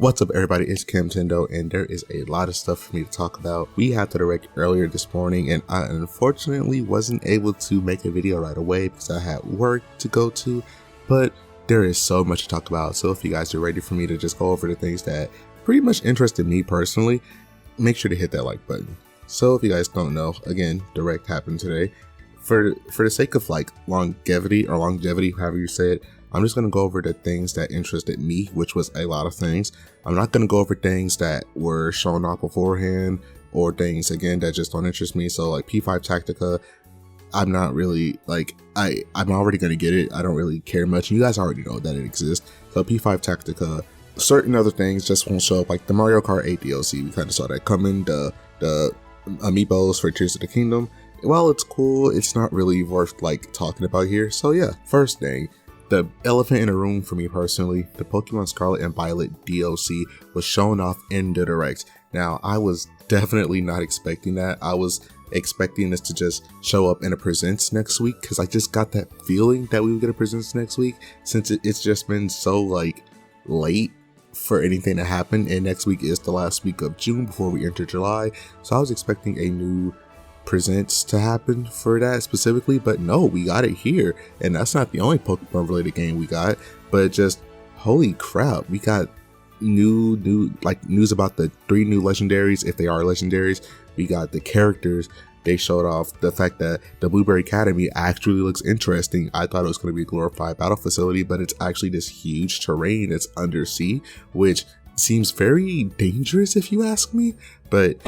What's up, everybody? It's Camtendo, and there is a lot of stuff for me to talk about. We had the direct earlier this morning, and I unfortunately wasn't able to make a video right away because I had work to go to, but there is so much to talk about. So if you guys are ready for me to just go over the things that pretty much interested me personally, make sure to hit that like button. So if you guys don't know, again, direct happened today. For the sake of like longevity, however you say it, I'm just going to go over the things that interested me, which was a lot of things. I'm not going to go over things that were shown off beforehand or things, again, that just don't interest me. So like P5 Tactica, I'm not really like, I'm already going to get it. I don't really care much. You guys already know that it exists. So P5 Tactica, certain other things just won't show up, like the Mario Kart 8 DLC. We kind of saw that coming. The amiibos for Tears of the Kingdom. While it's cool, it's not really worth like talking about here. So yeah, first thing. The elephant in the room for me personally, the Pokemon Scarlet and Violet DLC was shown off in the Direct. Now, I was definitely not expecting that. I was expecting this to just show up in a Presents next week, because I just got that feeling that we would get a Presents next week, since it's just been so like late for anything to happen, and next week is the last week of June before we enter July. So I was expecting a new Presents to happen for that specifically, but no, we got it here. And that's not the only Pokemon related game we got, but just holy crap, we got new news about the 3 new legendaries, if they are legendaries. We got the characters. They showed off the fact that the Blueberry Academy actually looks interesting. I thought it was going to be a glorified battle facility, but it's actually this huge terrain that's undersea, which seems very dangerous if you ask me, but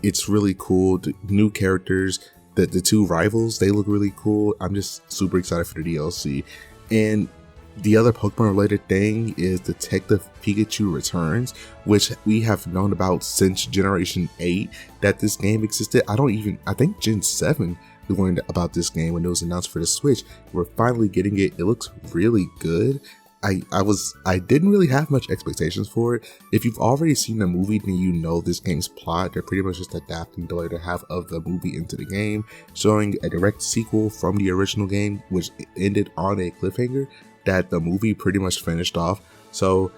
it's really cool. The new characters, the 2 rivals, they look really cool. I'm just super excited for the DLC. And the other Pokemon related thing is Detective Pikachu Returns, which we have known about since Generation 8 that this game existed. I think Gen 7 we learned about this game when it was announced for the Switch. We're finally getting it. It looks really good. I didn't really have much expectations for it. If you've already seen the movie, then you know this game's plot. They're pretty much just adapting the later half of the movie into the game, showing a direct sequel from the original game, which ended on a cliffhanger that the movie pretty much finished off. So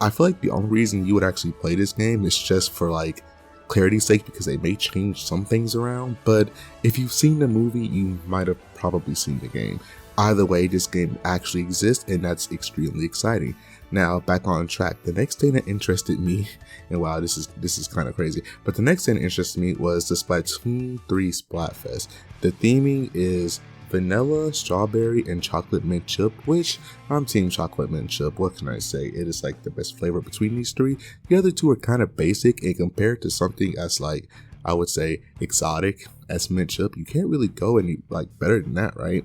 I feel like the only reason you would actually play this game is just for like clarity's sake, because they may change some things around. But if you've seen the movie, you might have probably seen the game. Either way, this game actually exists, and that's extremely exciting. Now, back on track. The next thing that interested me, and wow, this is kind of crazy, but the next thing that interested me was the Splatoon 3 Splatfest. The theming is vanilla, strawberry, and chocolate mint chip, which I'm team chocolate mint chip. What can I say? It is like the best flavor between these 3. The other 2 are kind of basic, and compared to something as like, I would say, exotic as mint chip, you can't really go any like better than that, right?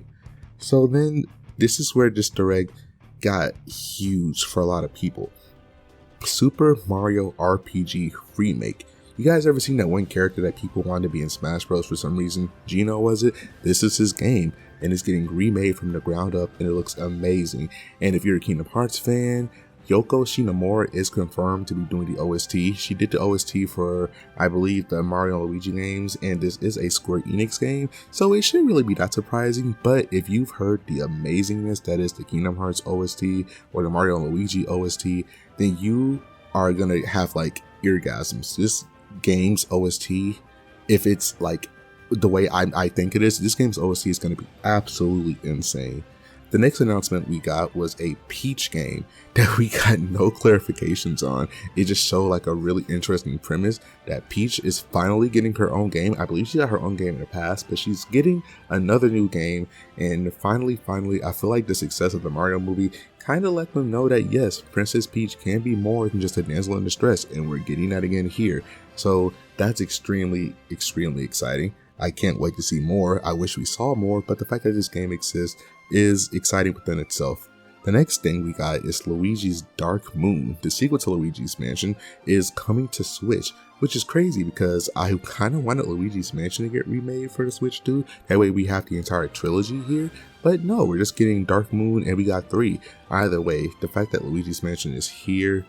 So then this is where this direct got huge for a lot of people. Super Mario RPG Remake. You guys ever seen that one character that people wanted to be in Smash Bros for some reason? Gino, was it? This is his game, and it's getting remade from the ground up, and it looks amazing. And if you're a Kingdom Hearts fan, Yoko Shinomura is confirmed to be doing the OST. She did the OST for, I believe, the Mario and Luigi games, and this is a Square Enix game, so it shouldn't really be that surprising. But if you've heard the amazingness that is the Kingdom Hearts OST or the Mario and Luigi OST, then you are gonna have like eargasms. This game's OST, if it's like the way I think it is, this game's OST is gonna be absolutely insane. The next announcement we got was a Peach game that we got no clarifications on. It just showed like a really interesting premise that Peach is finally getting her own game. I believe she got her own game in the past, but she's getting another new game. And finally, I feel like the success of the Mario movie kind of let them know that yes, Princess Peach can be more than just a damsel in distress, and we're getting that again here. So that's extremely, extremely exciting. I can't wait to see more. I wish we saw more, but the fact that this game exists is exciting within itself. The next thing we got is Luigi's Dark Moon. The sequel to Luigi's Mansion is coming to Switch, which is crazy because I kind of wanted Luigi's Mansion to get remade for the Switch too. That way we have the entire trilogy here. But no, we're just getting Dark Moon, and we got 3. Either way, the fact that Luigi's Mansion is here,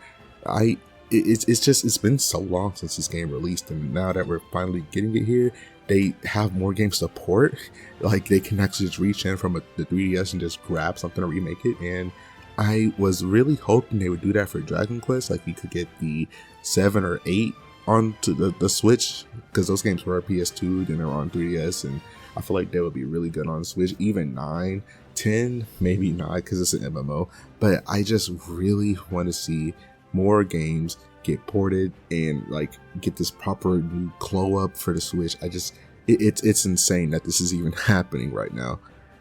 it's been so long since this game released, and now that we're finally getting it here, they have more game support. Like, they can actually just reach in from the 3DS and just grab something to remake it, and I was really hoping they would do that for Dragon Quest, like you could get the 7 or 8 onto the Switch, because those games were PS2, then they were on 3DS, and I feel like they would be really good on Switch. Even 9, 10, maybe not, because it's an MMO, but I just really want to see more games get ported and like get this proper new glow up for the Switch. It's insane that this is even happening right now.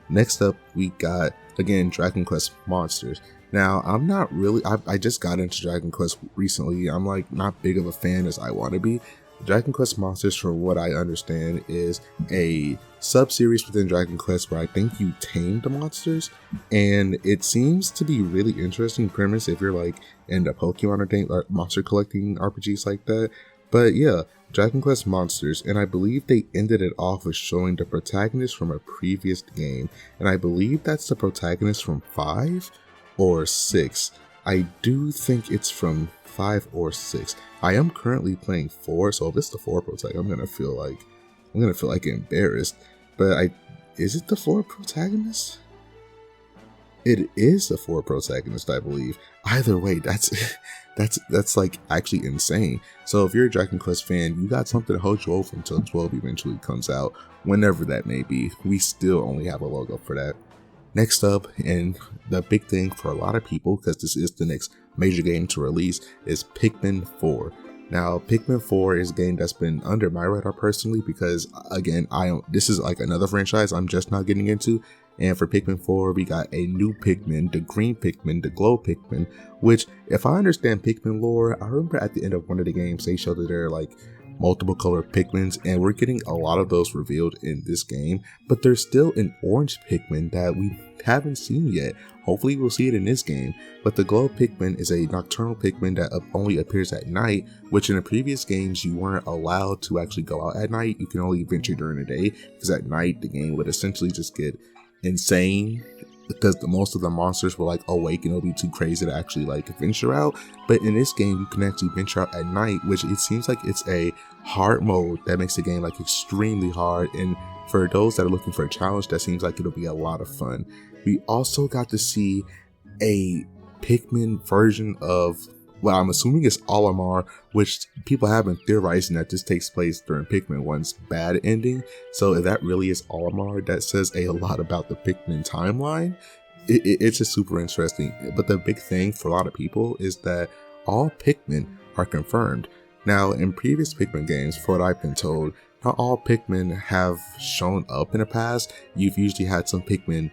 Next up, we got, again, Dragon Quest Monsters. Now, I'm not really, I just got into Dragon Quest recently. I'm like not big of a fan as I want to be. Dragon Quest Monsters, from what I understand, is a sub-series within Dragon Quest where I think you tame the monsters, and it seems to be really interesting premise if you're like into Pokemon or monster collecting RPGs like that. But yeah, Dragon Quest Monsters, and I believe they ended it off with showing the protagonist from a previous game, and I believe that's the protagonist from 5 or 6. I do think it's from 5 or 6. I am currently playing 4, so if it's the 4 protagonist, I'm gonna feel like embarrassed. But is it the 4 protagonist? It is the 4 protagonist, I believe. Either way, that's like actually insane. So if you're a Dragon Quest fan, you got something to hold you over until 12 eventually comes out, whenever that may be. We still only have a logo for that. Next up, and the big thing for a lot of people, because this is the next major game to release, is Pikmin 4. Now, Pikmin 4 is a game that's been under my radar personally because, again, this is like another franchise I'm just now getting into. And for Pikmin 4, we got a new Pikmin, the green Pikmin, the glow Pikmin, which, if I understand Pikmin lore, I remember at the end of one of the games, they showed that there are like multiple colored Pikmins, and we're getting a lot of those revealed in this game, but there's still an orange Pikmin that we haven't seen yet. Hopefully we'll see it in this game, but the glow Pikmin is a nocturnal Pikmin that only appears at night, which in the previous games you weren't allowed to actually go out at night. You can only venture during the day, because at night the game would essentially just get insane, because most of the monsters were like awake and it'll be too crazy to actually like venture out. But in this game you can actually venture out at night, which it seems like it's a hard mode that makes the game like extremely hard, and for those that are looking for a challenge, that seems like it'll be a lot of fun. We also got to see a Pikmin version of, well, I'm assuming it's Olimar, which people have been theorizing that this takes place during Pikmin 1's bad ending. So if that really is Olimar, that says a lot about the Pikmin timeline. It's just super interesting. But the big thing for a lot of people is that all Pikmin are confirmed. Now, in previous Pikmin games, for what I've been told, not all Pikmin have shown up in the past. You've usually had some Pikmin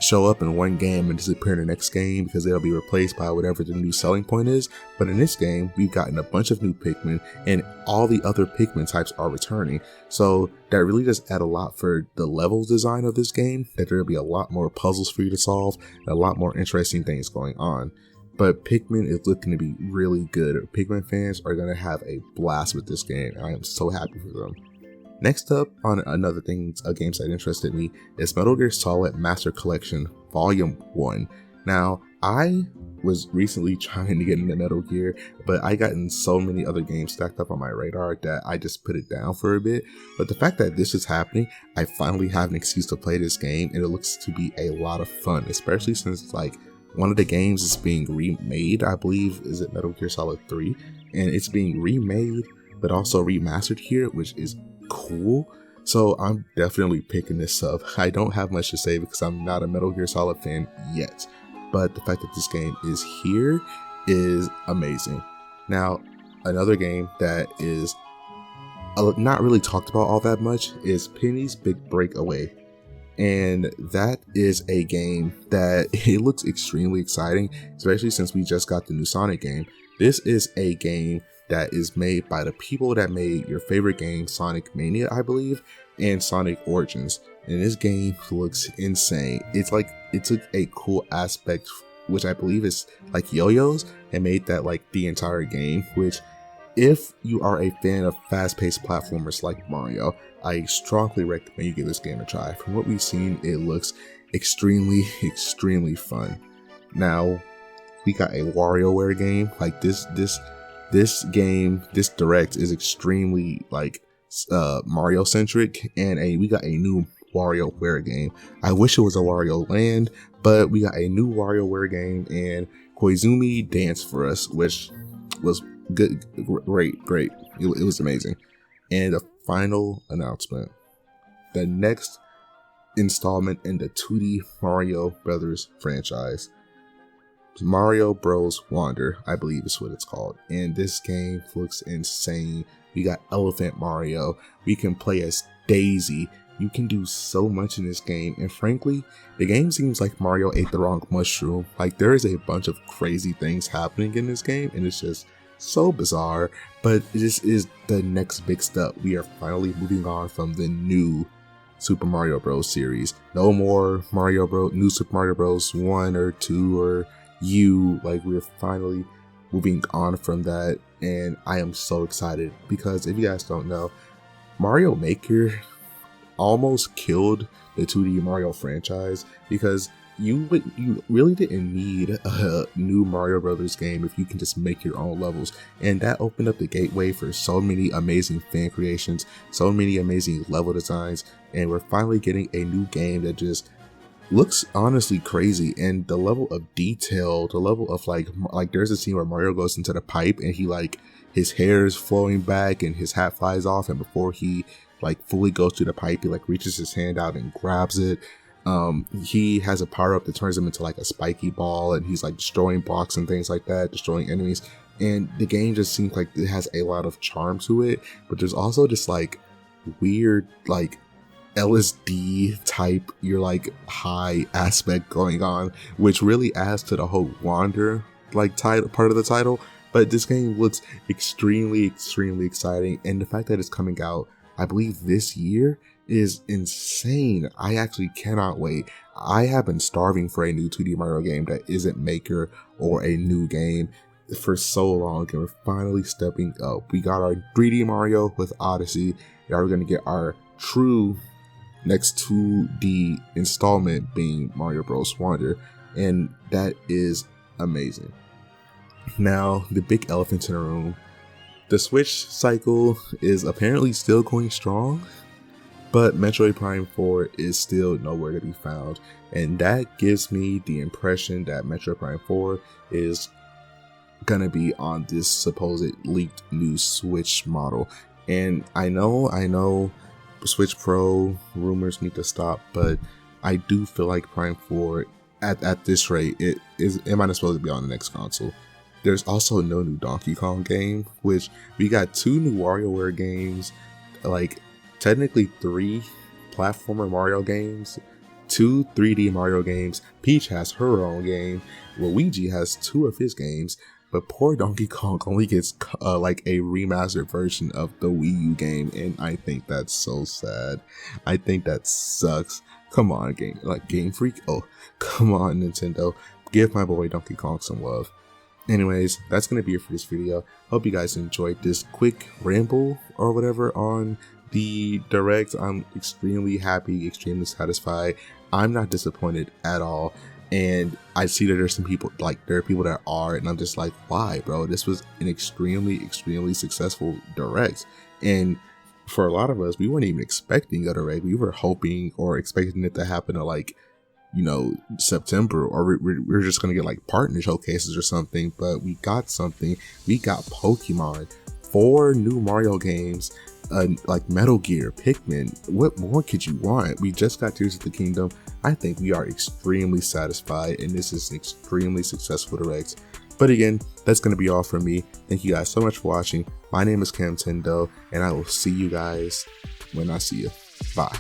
show up in one game and disappear in the next game because they'll be replaced by whatever the new selling point is. But in this game, we've gotten a bunch of new Pikmin, and all the other Pikmin types are returning. So that really does add a lot for the level design of this game, that there'll be a lot more puzzles for you to solve and a lot more interesting things going on. But Pikmin is looking to be really good. Pikmin fans are going to have a blast with this game, and I am so happy for them. Next up on another thing, a game that interested me, is Metal Gear Solid Master Collection Volume 1. Now, I was recently trying to get into Metal Gear, but I gotten so many other games stacked up on my radar that I just put it down for a bit. But the fact that this is happening, I finally have an excuse to play this game, and it looks to be a lot of fun, especially since like one of the games is being remade. I believe, is it Metal Gear Solid 3? And it's being remade, but also remastered here, which is cool. So I'm definitely picking this up. I don't have much to say because I'm not a Metal Gear Solid fan yet, but the fact that this game is here is amazing. Now, another game that is not really talked about all that much is Penny's Big Breakaway. And that is a game that it looks extremely exciting, especially since we just got the new Sonic game. This is a game that is made by the people that made your favorite game, Sonic Mania, I believe, and Sonic Origins. And this game looks insane. It's like, it took a cool aspect, which I believe is like yo-yos, and made that like the entire game, which, if you are a fan of fast-paced platformers like Mario, I strongly recommend you give this game a try. From what we've seen, it looks extremely, extremely fun. Now, we got a WarioWare game. Like this game, this direct is extremely like Mario centric, and we got a new WarioWare game. I wish it was a Wario Land, but we got a new WarioWare game, and Koizumi danced for us, which was good, great. It was amazing. And the final announcement: the next installment in the 2D Mario Brothers franchise, Mario Bros. Wonder, I believe is what it's called. And this game looks insane. We got Elephant Mario. We can play as Daisy. You can do so much in this game. And frankly, the game seems like Mario ate the wrong mushroom. Like, there is a bunch of crazy things happening in this game, and it's just so bizarre. But this is the next big step. We are finally moving on from the new Super Mario Bros. Series. No more New Super Mario Bros. 1 or 2 or U. Like, we're finally moving on from that, and I am so excited because if you guys don't know, Mario Maker almost killed the 2D Mario franchise, because you really didn't need a new Mario Brothers game if you can just make your own levels. And that opened up the gateway for so many amazing fan creations, so many amazing level designs, and we're finally getting a new game that just looks honestly crazy. And the level of detail, the level of like there's a scene where Mario goes into the pipe and he his hair is flowing back and his hat flies off, and before he fully goes through the pipe, he reaches his hand out and grabs it. He has a power up that turns him into a spiky ball, and he's destroying blocks and things like that, destroying enemies. And the game just seems like it has a lot of charm to it, but there's also this weird LSD type, high aspect going on, which really adds to the whole Wander title part of the title. But this game looks extremely exciting, and the fact that it's coming out, I believe, this year is insane. I actually cannot wait. I have been starving for a new 2D Mario game that isn't Maker or a new game for so long, and we're finally stepping up. We got our 3D Mario with Odyssey. Now we're going to get our true next 2D installment being Mario Bros. Wonder, and that is amazing. Now, the big elephant in the room, the Switch cycle is apparently still going strong, but Metroid Prime 4 is still nowhere to be found, and that gives me the impression that Metroid Prime 4 is gonna be on this supposed leaked new Switch model. And I know Switch Pro rumors need to stop, but I do feel like Prime 4 at this rate, it might not supposed to be on the next console. There's also no new Donkey Kong game, which we got 2 new WarioWare games, technically 3 platformer Mario games, 2 3D Mario games. Peach has her own game. Luigi has 2 of his games, but poor Donkey Kong only gets a remastered version of the Wii U game, and I think that's so sad. I think that sucks. Come on, Game Freak. Oh, come on, Nintendo. Give my boy Donkey Kong some love. Anyways, that's going to be it for this video. Hope you guys enjoyed this quick ramble or whatever on the Direct. I'm extremely happy, extremely satisfied. I'm not disappointed at all. And I see that there's some people, there are people that are, and I'm just why, bro? This was an extremely successful Direct. And for a lot of us, we weren't even expecting a Direct. We were hoping or expecting it to happen to September, or we're just gonna get partner showcases or something. But we got something. We got Pokemon, 4 new Mario games, Metal Gear, Pikmin. What more could you want? We just got Tears of the Kingdom. I think we are extremely satisfied, and this is an extremely successful Direct. But again, that's gonna be all from me. Thank you guys so much for watching. My name is Camtendo, and I will see you guys when I see you. Bye.